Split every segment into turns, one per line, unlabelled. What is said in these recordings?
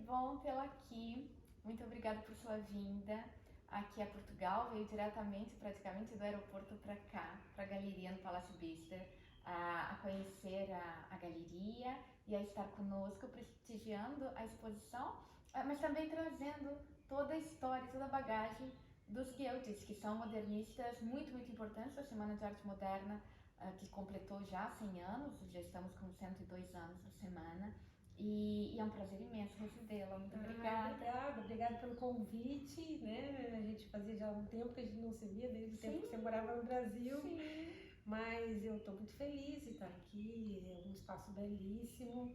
bom tê-la aqui. Muito obrigada por sua vinda aqui a Portugal. Veio diretamente, praticamente, do aeroporto para cá, para a galeria no Palácio Bister, a conhecer a galeria e a estar conosco, prestigiando a exposição, mas também trazendo toda a história, toda a bagagem dos Guildes, que são modernistas muito importantes da Semana de Arte Moderna, que completou já 100 anos, já estamos com 102 anos da semana. E é um prazer imenso recebê-la. Muito obrigada.
Obrigada pelo convite, né? A gente fazia já um tempo que a gente não se via, desde o tempo que você morava no Brasil.
Sim.
Mas eu estou muito feliz de estar aqui, é um espaço belíssimo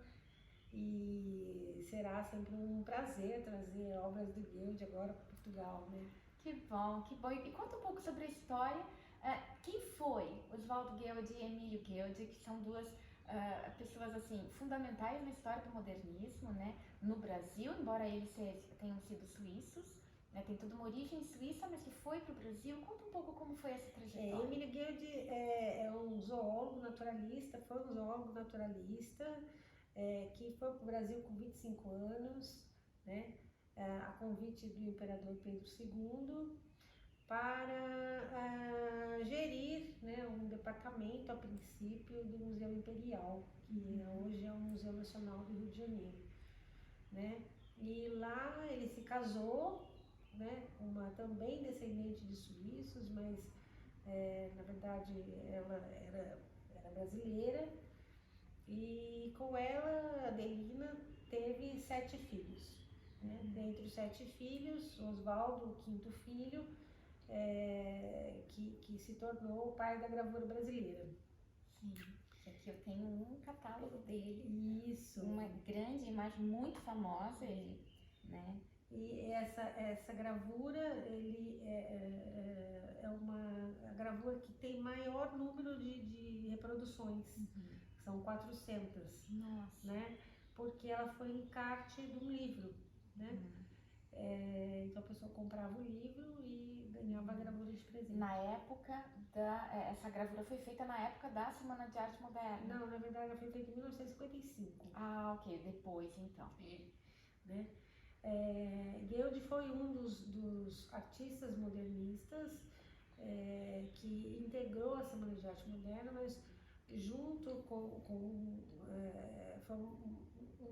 e será sempre um prazer trazer obras do Guild agora para Portugal, né?
Que bom, que bom. E conta um pouco sobre a história. Quem foi Oswaldo Guild e Emílio Guild, que são duas pessoas assim fundamentais na história do modernismo, né, no Brasil, embora eles tenham sido suíços, né, tem toda uma origem suíça, mas que foi para o Brasil. Conta um pouco como foi essa trajetória.
Emílio Guild é um zoólogo naturalista, foi um zoólogo naturalista que foi para o Brasil com 25 anos, né, a convite do imperador Pedro II, para gerir, né, um departamento, a princípio, do Museu Imperial, que hoje é o Museu Nacional do Rio de Janeiro, né? E lá ele se casou, né, com uma também descendente de suíços, mas na verdade ela era brasileira, e com ela, Adelina, teve 7 filhos, né? Dentre os 7 filhos, Oswaldo, o quinto filho, que se tornou o pai da gravura brasileira.
Sim, aqui eu tenho um catálogo dele.
Isso.
Uma grande imagem muito famosa, ele, né?
E essa gravura, ele é uma gravura que tem maior número de reproduções, são 400.
Nossa.
Né? Porque ela foi encarte de um livro, né? Então a pessoa comprava o livro e ganhava a gravura de presente.
Na época essa gravura foi feita na época da Semana de Arte Moderna?
Não, na verdade ela foi feita em 1955.
Ah, ok, depois então.
Né? Guild foi um dos artistas modernistas que integrou a Semana de Arte Moderna, mas junto foi um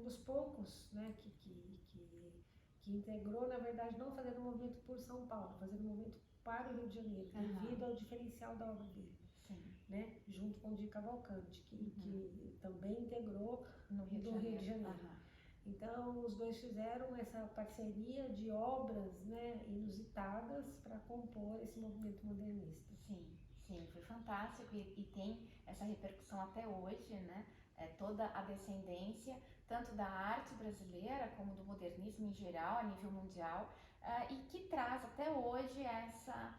dos poucos, né, que integrou, na verdade, não fazendo o movimento por São Paulo, fazendo o movimento para o Rio de Janeiro, devido ao diferencial da obra dele.
Sim.
Né, junto com o Di Cavalcanti, que também integrou do Rio de Janeiro. Então, os dois fizeram essa parceria de obras, né, inusitadas para compor esse movimento modernista.
Sim, sim, foi fantástico e tem essa repercussão até hoje, né? Toda a descendência, tanto da arte brasileira como do modernismo em geral, a nível mundial, e que traz até hoje essa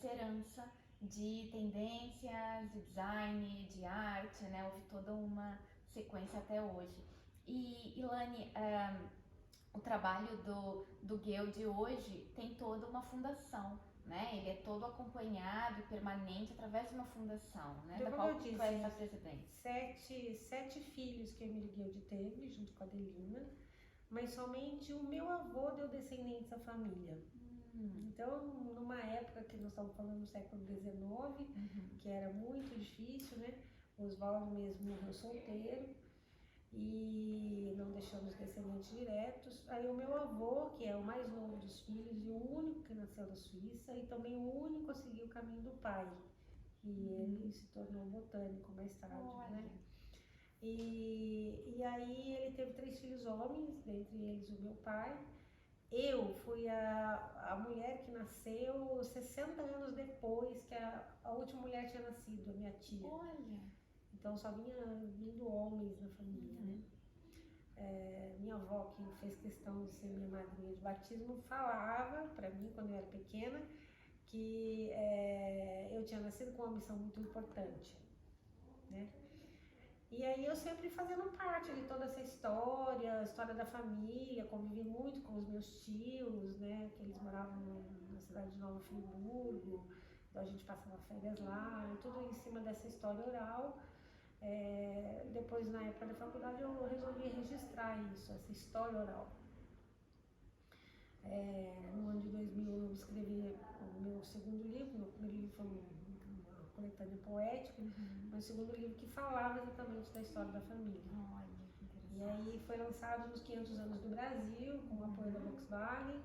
herança de tendências, de design, de arte, né? Houve toda uma sequência até hoje. E Ilane, o trabalho do Guild hoje tem toda uma fundação, né? Ele é todo acompanhado e permanente através de uma fundação, né?
Então,
da qual tu és a presidente.
Sete filhos que Emílio Guild teve, junto com a Adelina, mas somente o meu avô deu descendentes à família. Então, numa época que nós estamos falando do século XIX, que era muito difícil, né? Oswaldo mesmo morreu solteiro e não deixamos descendentes diretos. Aí o meu avô, que é o mais novo dos filhos e o único que nasceu da Suíça, e também o único a seguir o caminho do pai, e ele se tornou botânico mais tarde, né? E aí ele teve 3 filhos homens, dentre eles o meu pai. Eu fui a mulher que nasceu 60 anos depois que a última mulher tinha nascido, a minha tia.
Olha!
Então só vindo homens na família, né? Minha avó, que fez questão de ser minha madrinha de batismo, falava para mim, quando eu era pequena, que eu tinha nascido com uma missão muito importante, né? E aí eu sempre fazendo parte de toda essa história, a história da família, convivi muito com os meus tios, né? Que eles moravam na cidade de Nova Friburgo, então a gente passava férias lá, e tudo em cima dessa história oral. Depois, na época da faculdade, eu resolvi registrar isso, essa história oral. No ano de 2000 eu escrevi o meu segundo livro. Meu primeiro livro foi uma coletânea poética, mas o segundo livro que falava exatamente da história da família.
Olha, que interessante.
E aí foi lançado nos 500 anos do Brasil, com o apoio da Volkswagen.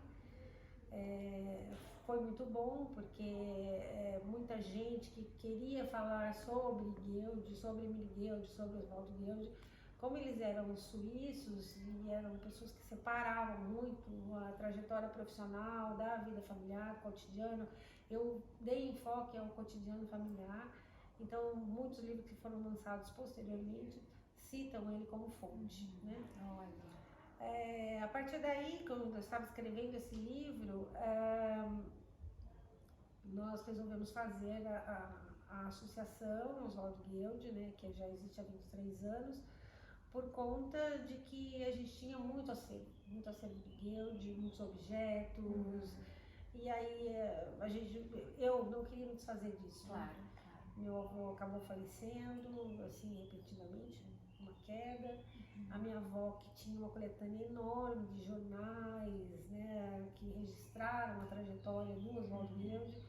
Foi muito bom, porque muita gente que queria falar sobre Guild, sobre Emily Guild, sobre Oswaldo Guild, como eles eram suíços e eram pessoas que separavam muito a trajetória profissional da vida familiar, cotidiano, eu dei enfoque ao cotidiano familiar. Então, muitos livros que foram lançados posteriormente citam ele como fonte, né?
Olha.
A partir daí, quando eu estava escrevendo esse livro, nós resolvemos fazer a associação Oswaldo Guild, né, que já existe há 23 anos, por conta de que a gente tinha muito acervo de Guild, muitos objetos, e aí eu não queria me desfazer disso.
Claro,
né?
claro.
Meu avô acabou falecendo, assim, repentinamente, uma queda. A minha avó, que tinha uma coletânea enorme de jornais, né, que registraram a trajetória do Oswaldo Guild.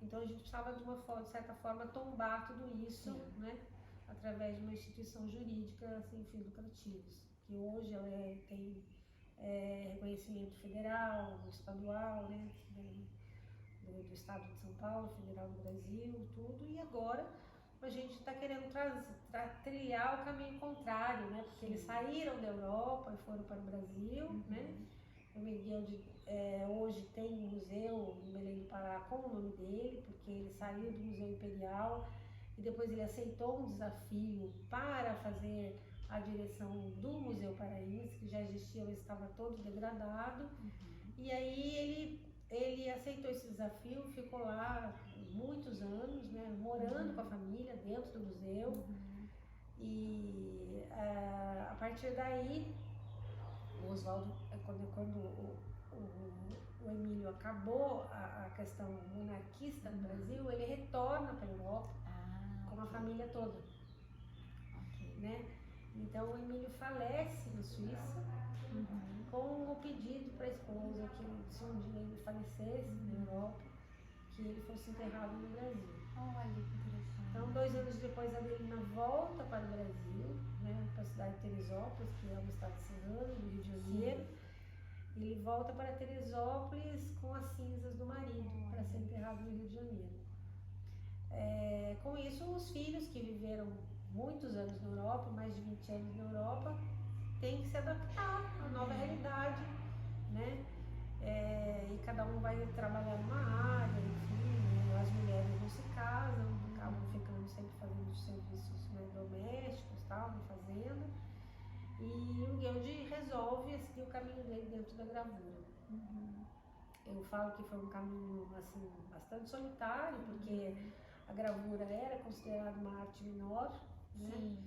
Então a gente precisava de certa forma, tombar tudo isso, né, através de uma instituição jurídica sem fins lucrativos, que hoje ela tem reconhecimento federal, estadual, né, do estado de São Paulo, federal do Brasil, tudo, e agora a gente está querendo trilhar o caminho contrário, né? Porque eles saíram da Europa e foram para o Brasil, né? O Miguel hoje tem um museu em Belém do Pará com o nome dele, porque ele saiu do Museu Imperial e depois ele aceitou um desafio para fazer a direção do Museu Paraense, que já existia, mas estava todo degradado. E aí ele aceitou esse desafio, ficou lá muitos anos, né, morando com a família dentro do museu. E a partir daí, o Oswaldo, quando o Emílio acabou a questão monarquista no Brasil, ele retorna para a Europa com a família toda. Né? Então o Emílio falece na Suíça, com o pedido para a esposa que se um dia ele falecesse na Europa, que ele fosse enterrado no Brasil.
Olha que interessante.
Então 2 anos depois a Adelina volta para o Brasil, né, para a cidade de Teresópolis, que é um estado serrano do Rio de Janeiro. Ele volta para Teresópolis com as cinzas do marido para ser enterrado no Rio de Janeiro. Com isso, os filhos que viveram muitos anos na Europa, mais de 20 anos na Europa, têm que se adaptar à nova realidade, né? E cada um vai trabalhar numa área, enfim, né? As mulheres não se casam, acabam ficando sempre fazendo serviços, né, domésticos, tal, na fazenda. E o Guild resolve seguir o caminho dele dentro da gravura. Eu falo que foi um caminho assim, bastante solitário, porque a gravura era considerada uma arte menor, né?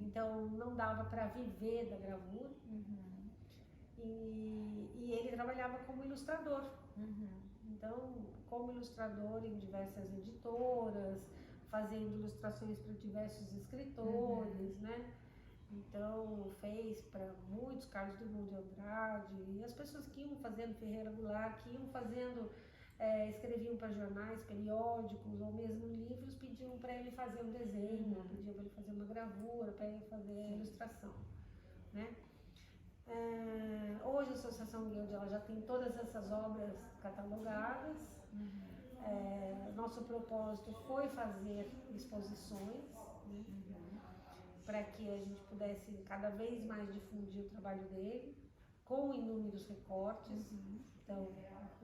Então não dava para viver da gravura. E ele trabalhava como ilustrador. Então, como ilustrador em diversas editoras, fazendo ilustrações para diversos escritores, né? Então, fez para muitos, Carlos Drummond de Andrade, e as pessoas que iam fazendo, Ferreira Goulart, que iam fazendo, escreviam para jornais, periódicos ou mesmo livros, pediam para ele fazer um desenho, pediam para ele fazer uma gravura, para ele fazer a ilustração, né? Hoje a Associação Guild ela já tem todas essas obras catalogadas. Nosso propósito foi fazer exposições, né? Para que a gente pudesse cada vez mais difundir o trabalho dele, com inúmeros recortes. Então,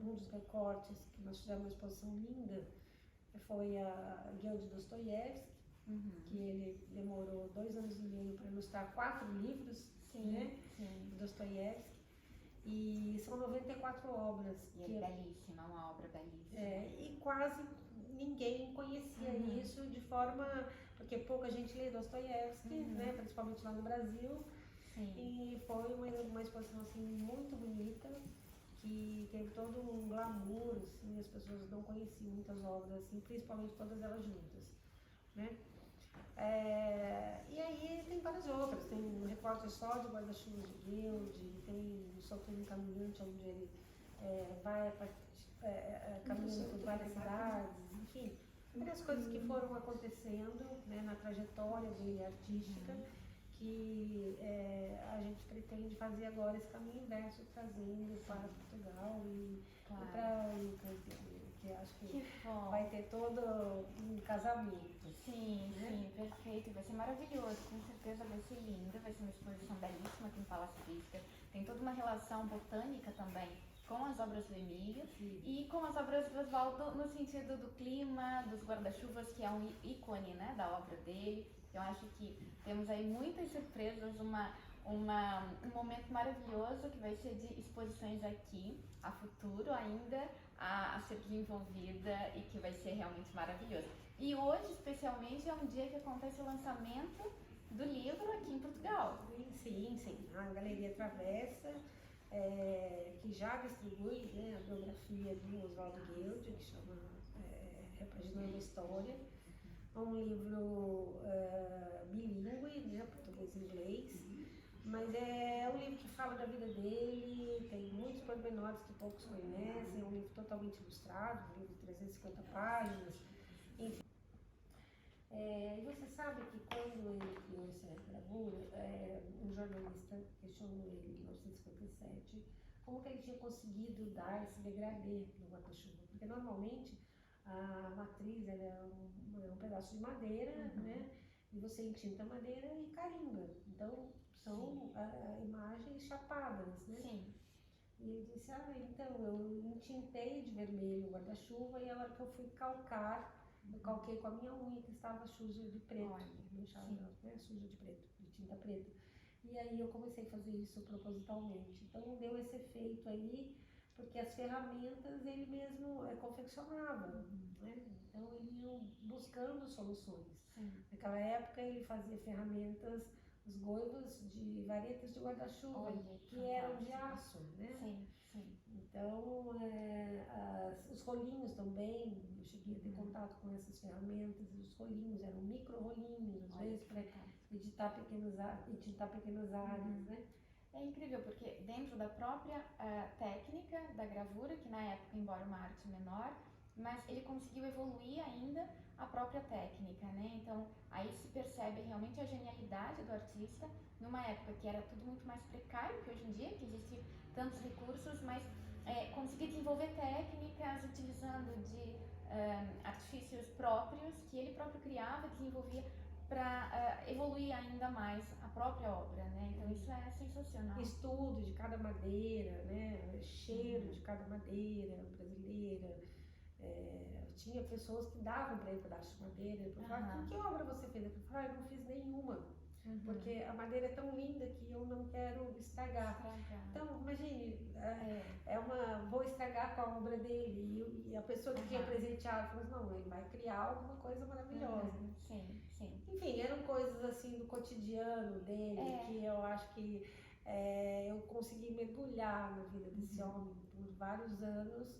um dos recortes que nós fizemos uma exposição linda foi a Guild Dostoiévski, que ele demorou 2 anos e meio para ilustrar 4 livros, né? Dostoiévski. E são 94 obras.
E é belíssima, uma obra belíssima.
E quase ninguém conhecia isso de forma... Porque pouca gente lê Dostoiévski, né? Principalmente lá no Brasil. E foi uma exposição assim, muito bonita, que teve todo um glamour, assim, as pessoas não conheciam muitas obras, assim, principalmente todas elas juntas, né? E aí tem várias outras, tem um recorte só de guarda-chuvas de Guild, tem o Soturno Caminhante, onde ele vai caminhando por várias cidades, enfim, várias coisas que foram acontecendo, né, na trajetória dele artística, que a gente pretende fazer agora esse caminho inverso, trazendo para Portugal e para Lucas, que acho que vai ter todo um casamento.
Sim, sim, perfeito. Vai ser maravilhoso, com certeza vai ser lindo, vai ser uma exposição belíssima aqui no Palácio Pisca. Tem toda uma relação botânica também com as obras do Emílio e com as obras do Oswaldo no sentido do clima, dos guarda-chuvas, que é um ícone, né, da obra dele. Eu acho que temos aí muitas surpresas, um momento maravilhoso que vai ser de exposições aqui, a futuro ainda, a ser desenvolvida e que vai ser realmente maravilhoso. E hoje, especialmente, é um dia que acontece o lançamento do livro aqui em Portugal.
Sim, a Galeria Travessa, que já distribui, né, a biografia do Oswaldo Guild, que chama Repaginando a História. É um livro bilíngue, né, português e inglês, mas é um livro que fala da vida dele, tem muitos pormenores que poucos conhecem, é um livro totalmente ilustrado, um livro de 350 páginas, enfim. E você sabe que quando ele criou essa gravura, um jornalista questionou ele em 1957 como que ele tinha conseguido dar esse degradê no guarda-chuva, porque normalmente a matriz é um pedaço de madeira, né? E você entinta a madeira e carimba. Então são imagens chapadas, né?
Sim.
E ele disse, então eu entintei de vermelho o guarda-chuva e a hora que eu fui calcar, eu calquei com a minha unha que estava suja de preto, manchada, né? Suja de preto, de tinta preta. E aí eu comecei a fazer isso propositalmente. Então deu esse efeito aí, porque as ferramentas ele mesmo confeccionava, né? Então ele ia buscando soluções. Naquela época ele fazia ferramentas, os goivos de varetas de guarda-chuva, que eram de aço, né?
Sim.
Então, os rolinhos também, eu cheguei a ter contato com essas ferramentas, os rolinhos eram micro-rolinhos, às vezes para editar pequenas áreas, né?
É incrível, porque dentro da própria técnica da gravura, que na época, embora uma arte menor, mas ele conseguiu evoluir ainda a própria técnica, né? Então, aí se percebe realmente a genialidade do artista, numa época que era tudo muito mais precário que hoje em dia, que existem tantos recursos, mas conseguir desenvolver técnicas utilizando de artifícios próprios, que ele próprio criava, desenvolvia para evoluir ainda mais a própria obra, né? Então isso é sensacional.
Estudo de cada madeira, né? Cheiro de cada madeira brasileira. Tinha pessoas que davam para ele pedaço de madeira. Ele falava, que obra você fez? Eu falava, eu não fiz nenhuma. Porque a madeira é tão linda que eu não quero estragar. Então, imagine, vou estragar com a obra dele. E a pessoa que tinha presenteado falou assim, não, ele vai criar alguma coisa maravilhosa.
Sim.
Enfim, eram coisas assim do cotidiano dele, que eu acho que eu consegui mergulhar na vida desse homem por vários anos,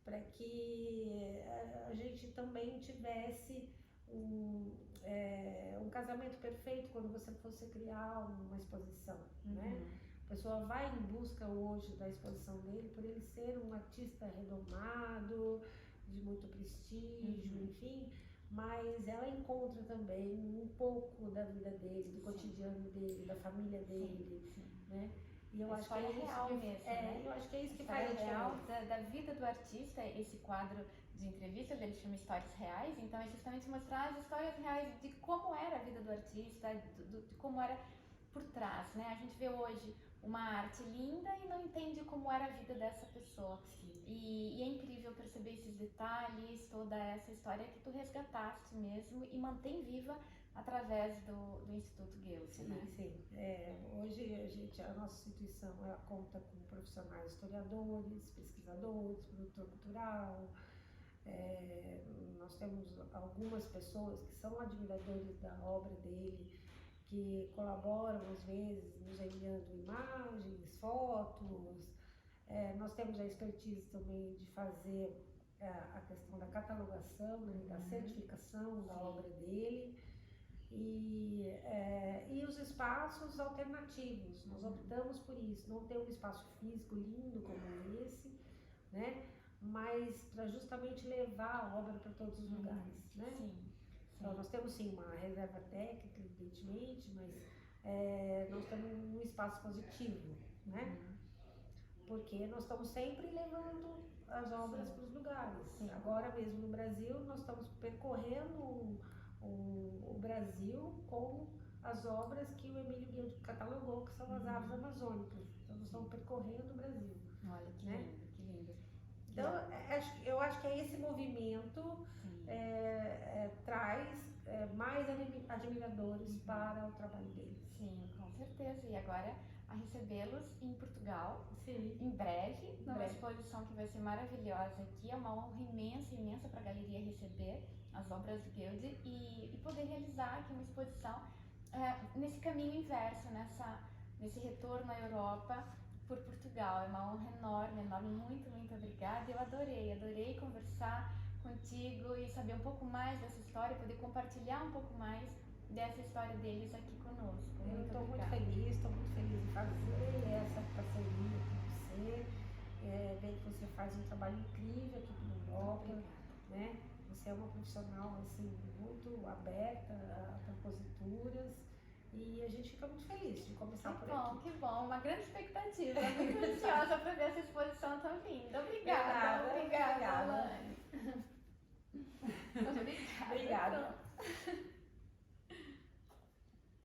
para que a gente também tivesse um casamento perfeito quando você fosse criar uma exposição, né? A pessoa vai em busca hoje da exposição dele por ele ser um artista renomado, de muito prestígio, enfim, mas ela encontra também um pouco da vida dele, do cotidiano dele, da família dele, né? E eu acho que é
real mesmo, né?
Eu acho que é isso que faz a
real da vida do artista. Esse quadro de entrevistas, ele chama Histórias Reais, então é justamente mostrar as histórias reais de como era a vida do artista, de como era por trás, né? A gente vê hoje uma arte linda e não entende como era a vida dessa pessoa. E é incrível perceber esses detalhes, toda essa história que tu resgataste mesmo e mantém viva através do Instituto Goethe, né?
Sim. Hoje a nossa instituição ela conta com profissionais historiadores, pesquisadores, produtor cultural. Nós temos algumas pessoas que são admiradores da obra dele, que colaboram às vezes nos enviando imagens, fotos. Nós temos a expertise também de fazer a questão da catalogação, né, da certificação da obra dele. E os espaços alternativos, nós optamos por isso, não ter um espaço físico lindo como esse, né? Mas para justamente levar a obra para todos os lugares, né?
Sim.
Então, nós temos sim uma reserva técnica, evidentemente, mas nós temos um espaço positivo, né? Porque nós estamos sempre levando as obras para os lugares.
Sim.
Agora mesmo no Brasil, nós estamos percorrendo o Brasil com as obras que o Emílio Guild catalogou, que são as aves amazônicas. Então, nós estamos percorrendo o Brasil.
Olha, que
né?
lindo, que lindo.
Então, eu acho que esse movimento traz mais admiradores para o trabalho deles.
Sim, com certeza. E agora a recebê-los em Portugal,
Sim.
em breve, numa exposição que vai ser maravilhosa aqui. É uma honra imensa para a galeria receber as obras do Guild e poder realizar aqui uma exposição nesse caminho inverso, nesse retorno à Europa por Portugal. É uma honra enorme, muito obrigada. Eu adorei conversar contigo e saber um pouco mais dessa história, poder compartilhar um pouco mais dessa história deles aqui conosco.
Eu estou muito feliz em fazer essa parceria com você, ver que você faz um trabalho incrível aqui na Europa, né? Você é uma profissional assim, muito aberta a proposituras e a gente fica muito feliz de começar por aqui.
Que bom, uma grande expectativa, muito ansiosa para ver essa exposição tão linda.